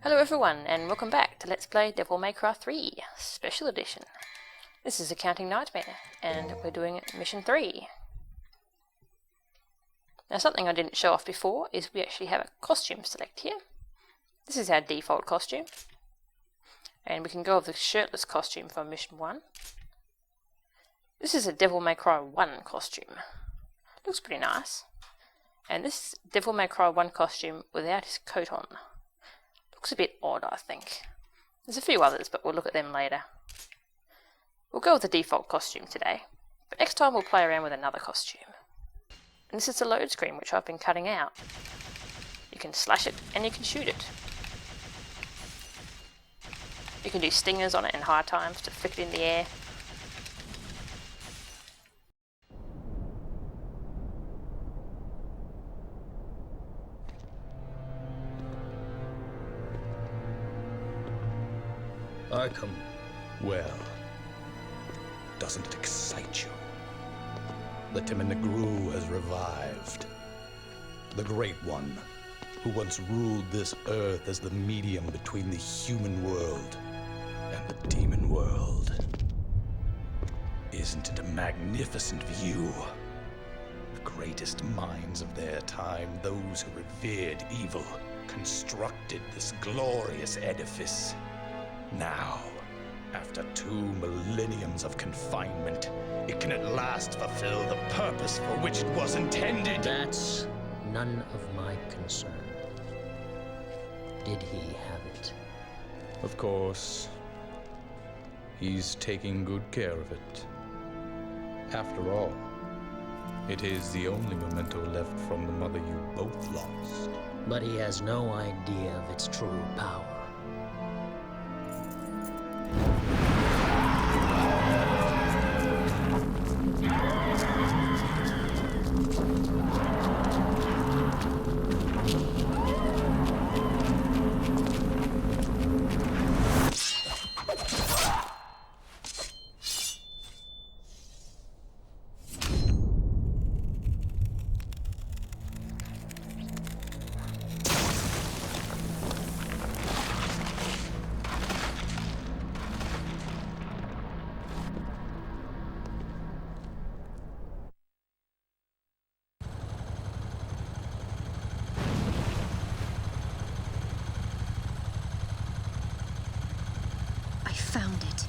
Hello everyone, and welcome back to Let's Play Devil May Cry 3 Special Edition. This is Accounting Nightmare, and we're doing Mission 3. Now something I didn't show off before is we actually have a costume select here. This is our default costume. And we can go with the shirtless costume from Mission 1. This is a Devil May Cry 1 costume. Looks pretty nice. And this is Devil May Cry 1 costume without his coat on. Looks a bit odd, I think. There's a few others, but we'll look at them later. We'll go with the default costume today, but next time we'll play around with another costume. And this is the load screen, which I've been cutting out. You can slash it, and you can shoot it. You can do stingers on it in high times to flick it in the air. Arkham. Well, doesn't it excite you? The Timon Negru has revived. The Great One, who once ruled this earth as the medium between the human world and the demon world. Isn't it a magnificent view? The greatest minds of their time, those who revered evil, constructed this glorious edifice. Now, after 2 millenniums of confinement, it can at last fulfill the purpose for which it was intended. That's none of my concern. Did he have it? Of course. He's taking good care of it. After all, it is the only memento left from the mother you both lost. But he has no idea of its true power. Found it.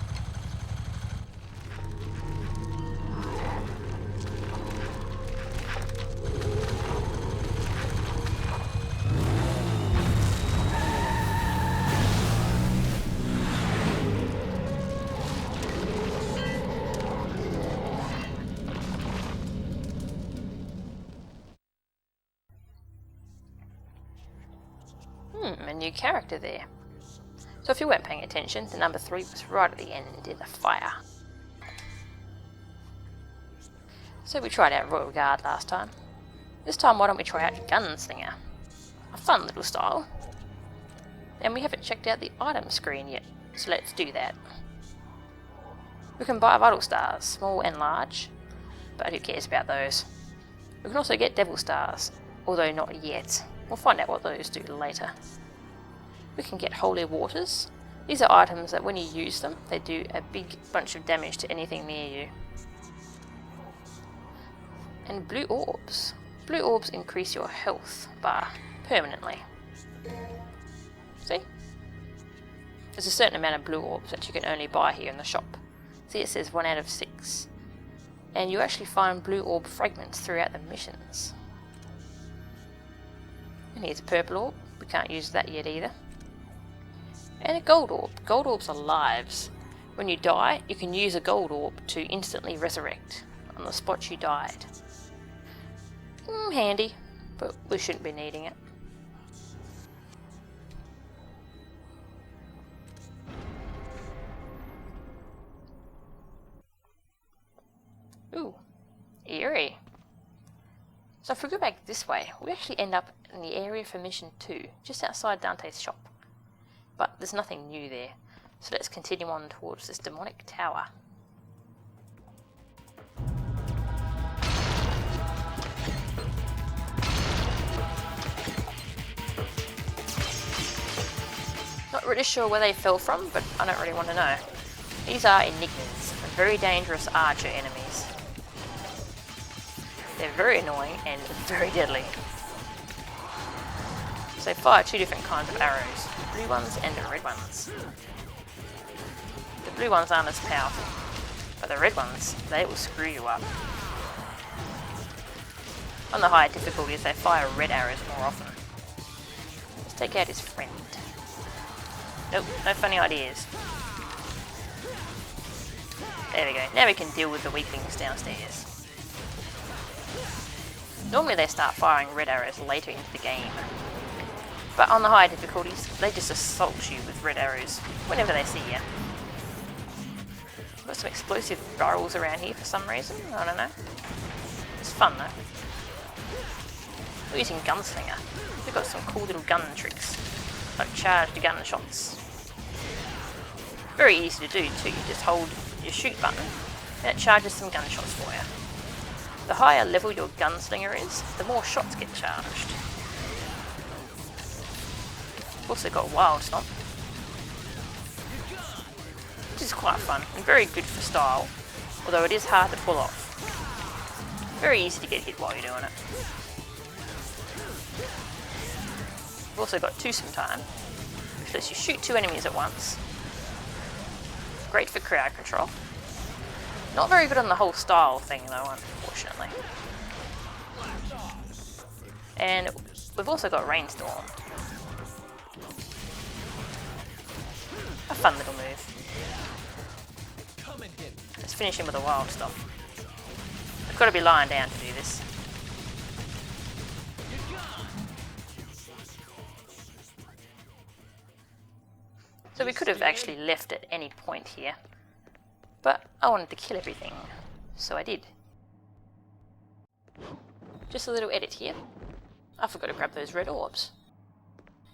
A new character there. So if you weren't paying attention, the number 3 was right at the end in the fire. So we tried out Royal Guard last time. This time why don't we try out Gunslinger? A fun little style. And we haven't checked out the item screen yet, so let's do that. We can buy Vital Stars, small and large, but who cares about those? We can also get Devil Stars, although not yet. We'll find out what those do later. We can get Holy Waters. These are items that when you use them, they do a big bunch of damage to anything near you. And Blue Orbs. Blue Orbs increase your health bar permanently. See? There's a certain amount of Blue Orbs that you can only buy here in the shop. See, it says 1 out of 6. And you actually find Blue Orb fragments throughout the missions. And here's a Purple Orb. We can't use that yet either. And a Gold Orb. Gold Orbs are lives. When you die, you can use a Gold Orb to instantly resurrect on the spot you died. Handy, but we shouldn't be needing it. Ooh, eerie. So if we go back this way, we actually end up in the area for Mission 2, just outside Dante's shop. But there's nothing new there, so let's continue on towards this demonic tower. really sure where they fell from, but I don't really want to know. These are enigmas, very dangerous archer enemies. They're very annoying and very deadly. So they fire two different kinds of arrows, blue ones and the red ones. The blue ones aren't as powerful, but the red ones, they will screw you up. On the higher difficulties, they fire red arrows more often. Let's take out his friend. Nope, no funny ideas. There we go, now we can deal with the weaklings downstairs. Normally they start firing red arrows later into the game, but on the higher difficulties, they just assault you with red arrows whenever they see you. Got some explosive barrels around here for some reason, I don't know. It's fun though. We're using Gunslinger. We've got some cool little gun tricks, like charged gun shots. Very easy to do too, you just hold your shoot button and it charges some gunshots for you. The higher level your gunslinger is, the more shots get charged. Also got Wild Stomp, which is quite fun and very good for style, although it is hard to pull off. Very easy to get hit while you're doing it. We've also got Twosome Time, which lets you shoot two enemies at once. Great for crowd control. Not very good on the whole style thing though, unfortunately. And we've also got Rainstorm. A fun little move. Let's finish him with a Wild Stomp. I've got to be lying down to do this. So we could have actually left at any point here, but I wanted to kill everything, so I did. Just a little edit here. I forgot to grab those red orbs.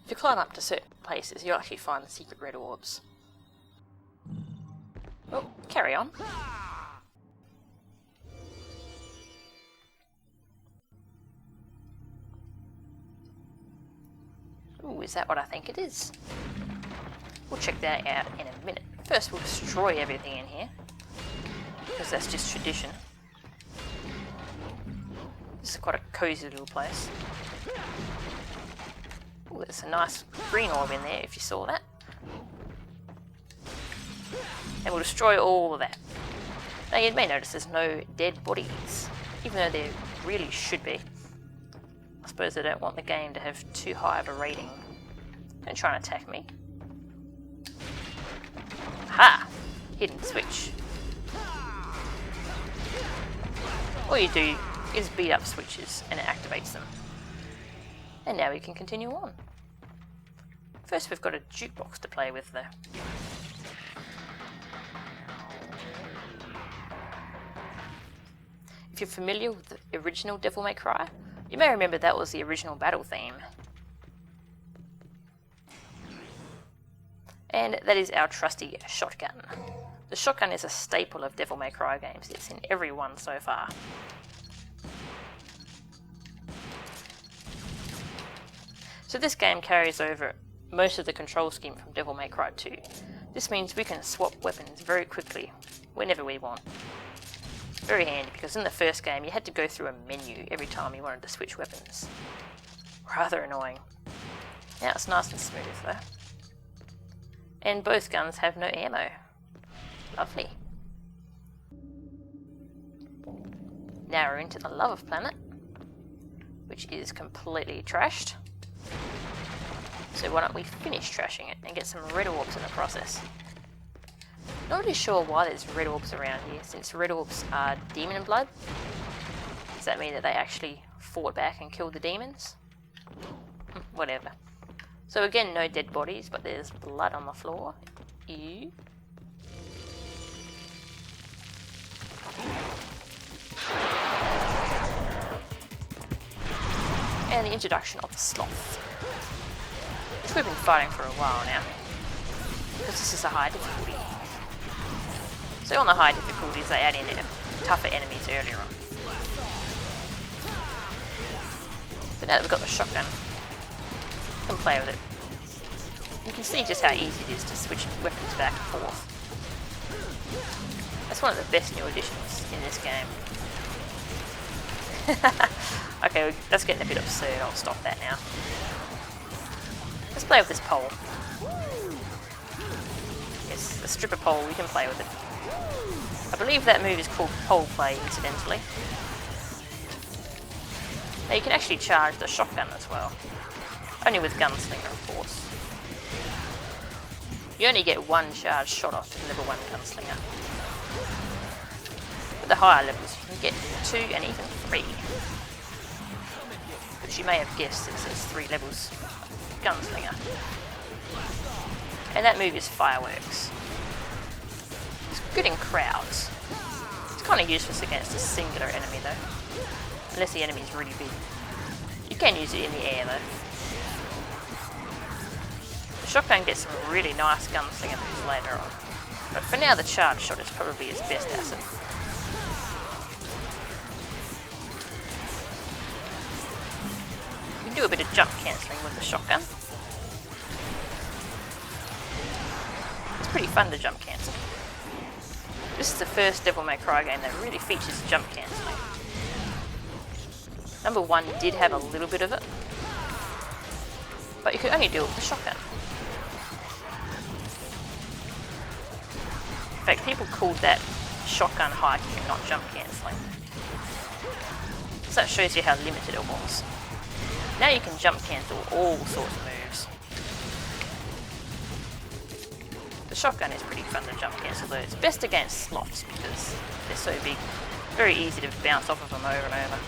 If you climb up to certain places, you'll actually find the secret red orbs. Oh, carry on. Ooh, is that what I think it is? We'll check that out in a minute. First we'll destroy everything in here, because that's just tradition. This is quite a cozy little place. Ooh, there's a nice green orb in there if you saw that. And we'll destroy all of that. Now you may notice there's no dead bodies, even though there really should be. I suppose they don't want the game to have too high of a rating. Don't try and attack me. Ha! Hidden switch. All you do is beat up switches and it activates them. And now we can continue on. First we've got a jukebox to play with though. If you're familiar with the original Devil May Cry, you may remember that was the original battle theme. And that is our trusty shotgun. The shotgun is a staple of Devil May Cry games. It's in every one so far. So this game carries over most of the control scheme from Devil May Cry 2. This means we can swap weapons very quickly, whenever we want. Very handy, because in the first game you had to go through a menu every time you wanted to switch weapons. Rather annoying. Now it's nice and smooth though. And both guns have no ammo. Lovely. Now we're into the Lava Planet, which is completely trashed. So why don't we finish trashing it and get some red orbs in the process. Not really sure why there's red orbs around here, since red orbs are demon blood. Does that mean that they actually fought back and killed the demons? Whatever. So again, no dead bodies, but there's blood on the floor. Ew. And the introduction of the sloth, which we've been fighting for a while now, because this is a high difficulty. So on the high difficulties, they add in tougher enemies earlier on. But now that we've got the shotgun, we can play with it. You can see just how easy it is to switch weapons back and forth. That's one of the best new additions in this game. Okay, that's getting a bit absurd. I'll stop that now. Let's play with this pole. Yes, the stripper pole, we can play with it. I believe that move is called pole play, incidentally. Now you can actually charge the shotgun as well. Only with gunslinger, of course. You only get one charge shot off in level 1 gunslinger. With the higher levels, you can get 2 and even 3. Which you may have guessed, it says 3 levels gunslinger. And that move is fireworks. It's good in crowds. It's kind of useless against a singular enemy though. Unless the enemy is really big. You can use it in the air though. The shotgun gets some really nice gunslinger moves later on. But for now the charge shot is probably its best asset. You can do a bit of jump cancelling with the shotgun. It's pretty fun to jump cancel. This is the first Devil May Cry game that really features jump cancelling. Number 1 did have a little bit of it, but you could only do it with the shotgun. In fact, people called that shotgun hiking and not jump cancelling. So that shows you how limited it was. Now you can jump cancel all sorts of moves. The shotgun is pretty fun to jump cancel though. It's best against sloths because they're so big. Very easy to bounce off of them over and over.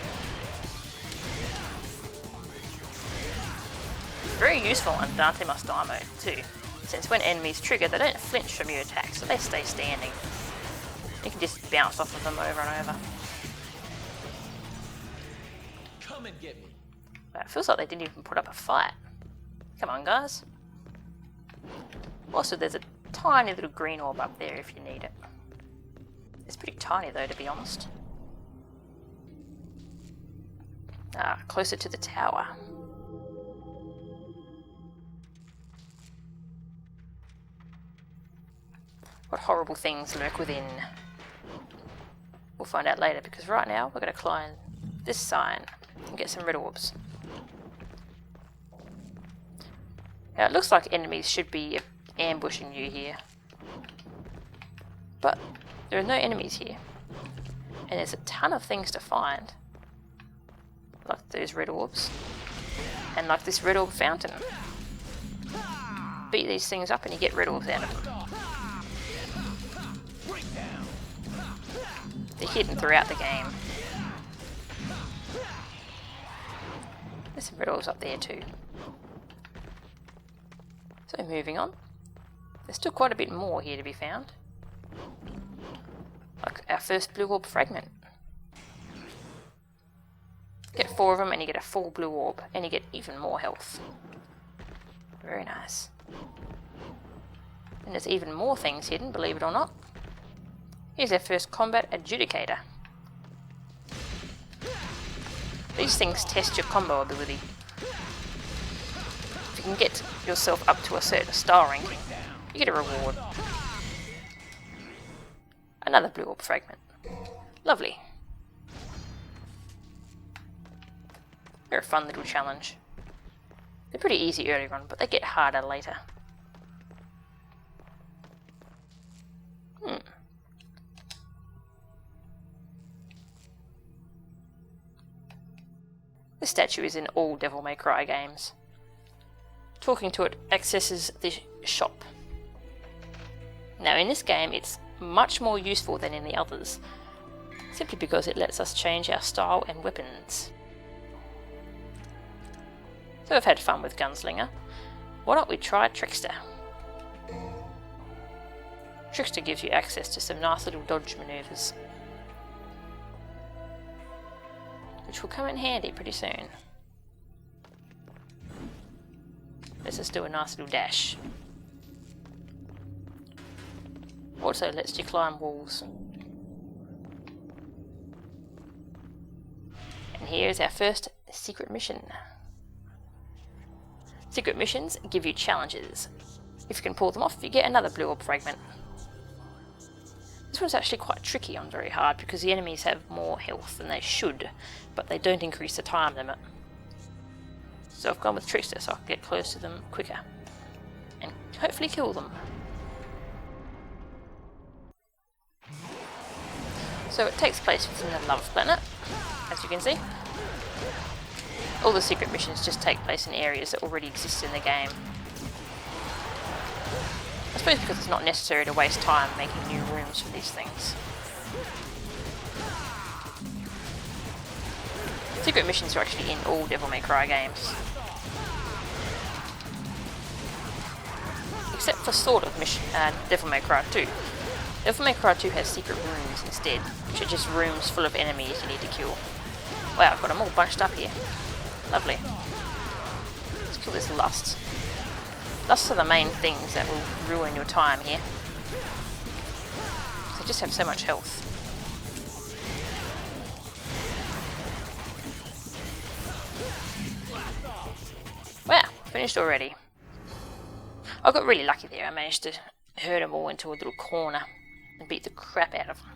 Very useful on Dante Must Die mode too, since when enemies trigger they don't flinch from your attacks, so they stay standing. You can just bounce off of them over and over. Come and get me. Wow, it feels like they didn't even put up a fight. Come on guys. Also there's a tiny little green orb up there if you need it. It's pretty tiny though, to be honest. Ah, closer to the tower. What horrible things lurk within? We'll find out later, because right now we're going to climb this sign and get some red orbs. Now it looks like enemies should be ambushing you here, but there are no enemies here, and there's a ton of things to find, like those red orbs, and like this red orb fountain. Beat these things up and you get red orbs out of them. They're hidden throughout the game. There's some red orbs up there too. So moving on. There's still quite a bit more here to be found. Like our first blue orb fragment. Get 4 of them and you get a full blue orb, and you get even more health. Very nice. And there's even more things hidden, believe it or not. Here's our first combat adjudicator. These things test your combo ability. If you can get yourself up to a certain star ranking, you get a reward. Another blue orb fragment. Lovely. They're a fun little challenge. They're pretty easy early on, but they get harder later. This statue is in all Devil May Cry games. Talking to it accesses the shop. Now in this game it's much more useful than in the others, simply because it lets us change our style and weapons. So we've had fun with Gunslinger. Why don't we try Trickster? Trickster gives you access to some nice little dodge maneuvers, which will come in handy pretty soon. Let's just do a nice little dash. Also lets you climb walls. And here's our first secret mission. Secret missions give you challenges. If you can pull them off, you get another blue orb fragment. This one's actually quite tricky on very hard because the enemies have more health than they should, but they don't increase the time limit. So I've gone with Trickster so I can get close to them quicker and hopefully kill them. So it takes place within the Love Planet, as you can see. All the secret missions just take place in areas that already exist in the game. I suppose because it's not necessary to waste time making new rooms for these things. Secret missions are actually in all Devil May Cry games. Except for sort of Devil May Cry 2. Devil May Cry 2 has secret rooms instead, which are just rooms full of enemies you need to kill. Wow, I've got them all bunched up here. Lovely. Let's kill this lust. Lusts are the main things that will ruin your time here. They just have so much health. Wow, finished already. I got really lucky there. I managed to herd them all into a little corner and beat the crap out of them.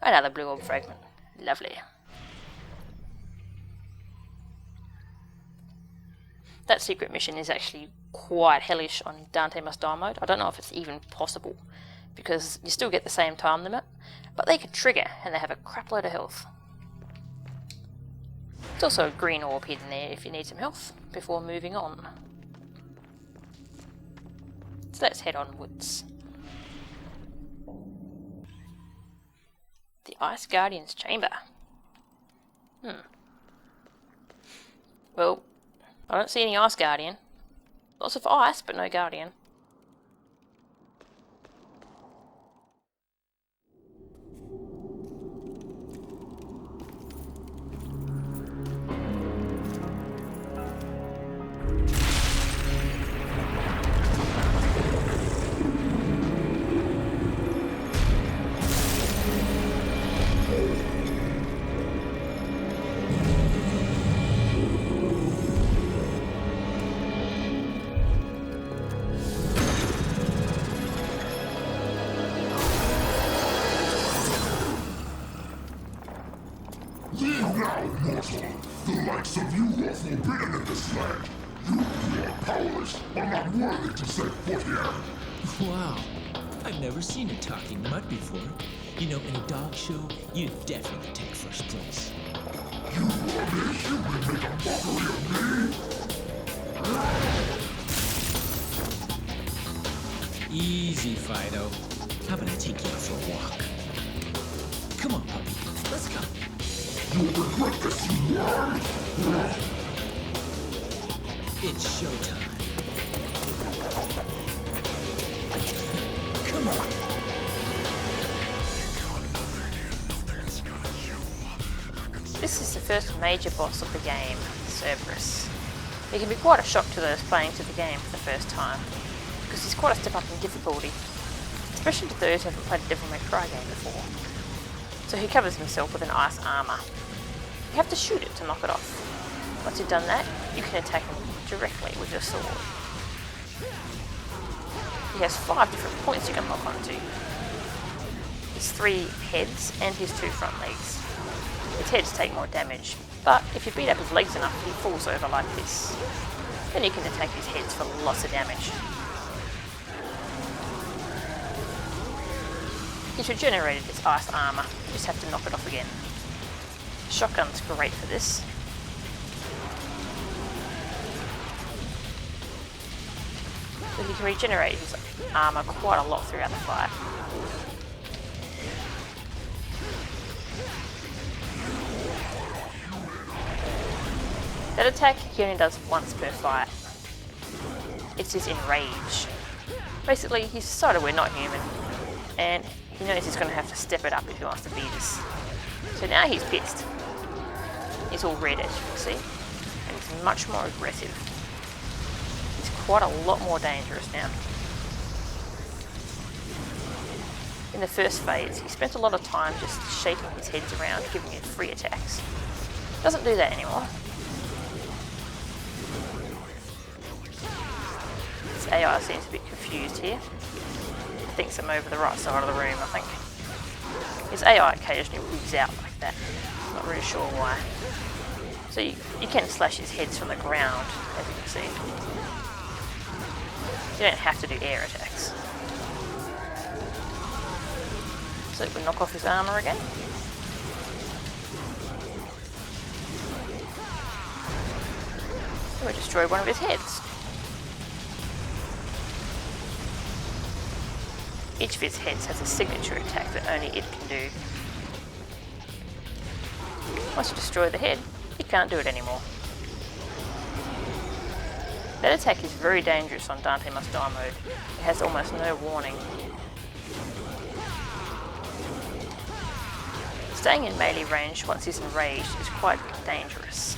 Another blue orb fragment. Lovely. That secret mission is actually quite hellish on Dante Must Die mode. I don't know if it's even possible, because you still get the same time limit, but they can trigger and they have a crap load of health. There's also a green orb hidden there if you need some health before moving on. So let's head onwards. The Ice Guardian's Chamber. Well, I don't see any Ice Guardian. Lots of ice, but no Guardian. The likes of you are forbidden in this land. You are powerless, are not worthy to set foot here. Wow. I've never seen a talking mutt before. You know, in a dog show, you'd definitely take first place. You ugly human make a mockery of me? Easy, Fido. How about I take you out for a walk? Come on, puppy. Let's go. You'll regret this, you worm! It's showtime. Come on. This is the first major boss of the game, Cerberus. It can be quite a shock to those playing through the game for the first time, because he's quite a step up in difficulty, especially to those who haven't played a Devil May Cry game before. So he covers himself with an ice armour. You have to shoot it to knock it off. Once you've done that, you can attack him directly with your sword. He has 5 different points you can lock onto. His 3 heads and his 2 front legs. His heads take more damage, but if you beat up his legs enough, he falls over like this. Then you can attack his heads for lots of damage. He's regenerated his ice armour, you just have to knock it off again. Shotgun's great for this. So he can regenerate his armour quite a lot throughout the fight. That attack he only does once per fight. It's his Enrage. Basically, he's decided we're not human, and he knows he's going to have to step it up if he wants to beat us. So now he's pissed. He's all red, as you can see, and he's much more aggressive. He's quite a lot more dangerous now. In the first phase, he spent a lot of time just shaking his heads around, giving it free attacks. Doesn't do that anymore. AI seems a bit confused here. He thinks I'm over the right side of the room, I think. His AI occasionally wigs out like that. I'm not really sure why. So you can slash his heads from the ground, as you can see. You don't have to do air attacks. So we knock off his armour again. And we destroy one of his heads. Each of its heads has a signature attack that only it can do. Once you destroy the head, it can't do it anymore. That attack is very dangerous on Dante Must Die mode. It has almost no warning. Staying in melee range once he's enraged is quite dangerous.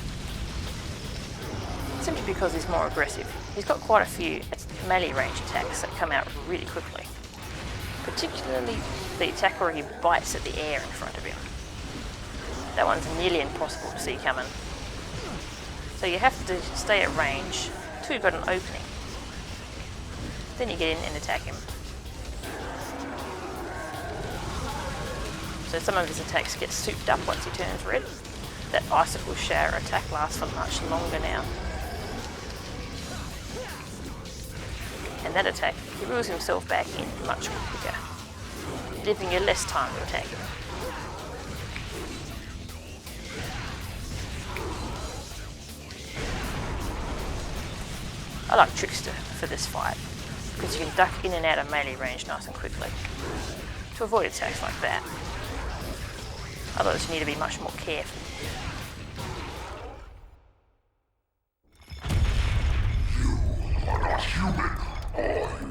Simply because he's more aggressive. He's got quite a few melee range attacks that come out really quickly. Particularly the attack where he bites at the air in front of him. That one's nearly impossible to see coming. So you have to stay at range till you've got an opening. Then you get in and attack him. So some of his attacks get souped up once he turns red. That icicle shower attack lasts for much longer now. And that attack, he reels himself back in much quicker, giving you less time to attack him. I like Trickster for this fight, because you can duck in and out of melee range nice and quickly, to avoid attacks like that. Otherwise you need to be much more careful. You are not human, are you?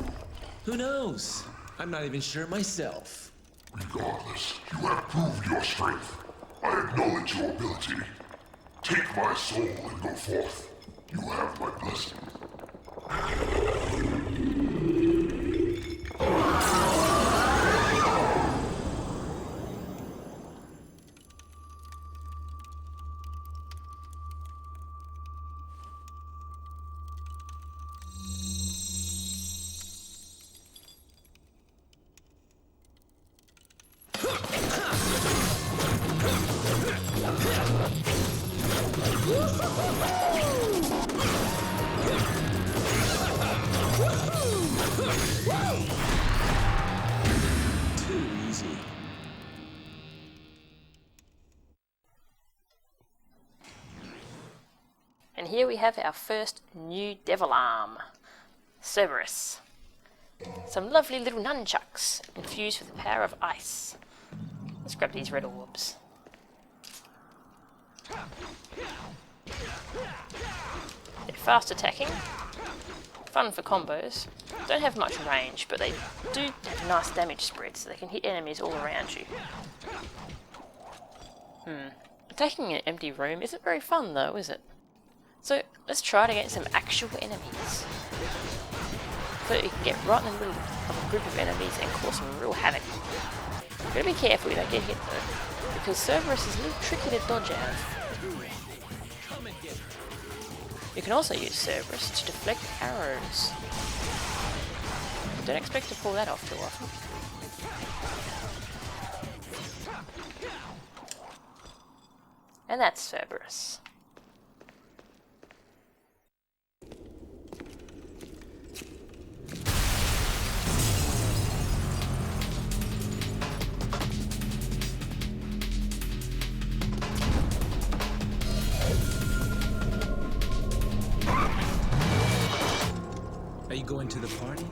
Who knows? I'm not even sure myself. Regardless, you have proved your strength. I acknowledge your ability. Take my soul and go forth. You have my blessing. Too easy. And here we have our first new devil arm, Cerberus. Some lovely little nunchucks infused with the power of ice. Let's grab these red orbs. They're fast attacking, fun for combos, don't have much range, but they do have nice damage spread, so they can hit enemies all around you. Attacking an empty room isn't very fun though, is it? So let's try it against some actual enemies. So you can get right in the middle of a group of enemies and cause some real havoc. Gotta be careful you don't get hit though, because Cerberus is a little tricky to dodge out of. You can also use Cerberus to deflect arrows. Don't expect to pull that off too often. And that's Cerberus. Are you going to the party?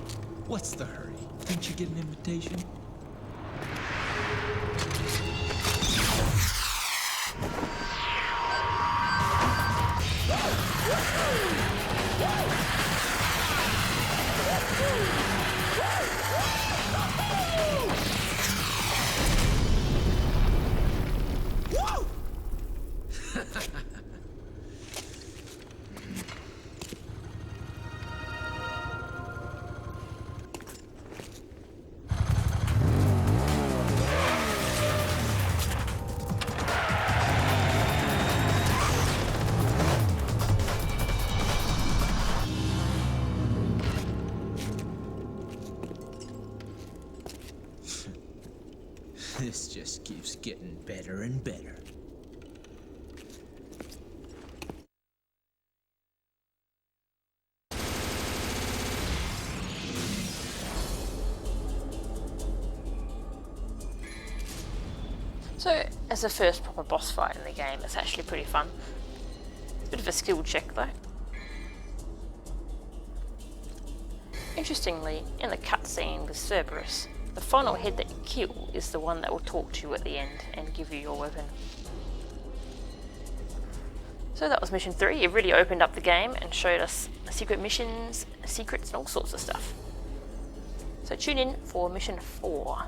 What's the hurry? Didn't you get an invitation? This just keeps getting better and better. So, as the first proper boss fight in the game, it's actually pretty fun. Bit of a skill check though. Interestingly, in the cutscene with Cerberus, the final head that you kill is the one that will talk to you at the end and give you your weapon. So that was mission 3. It really opened up the game and showed us secret missions, secrets and all sorts of stuff. So tune in for mission 4.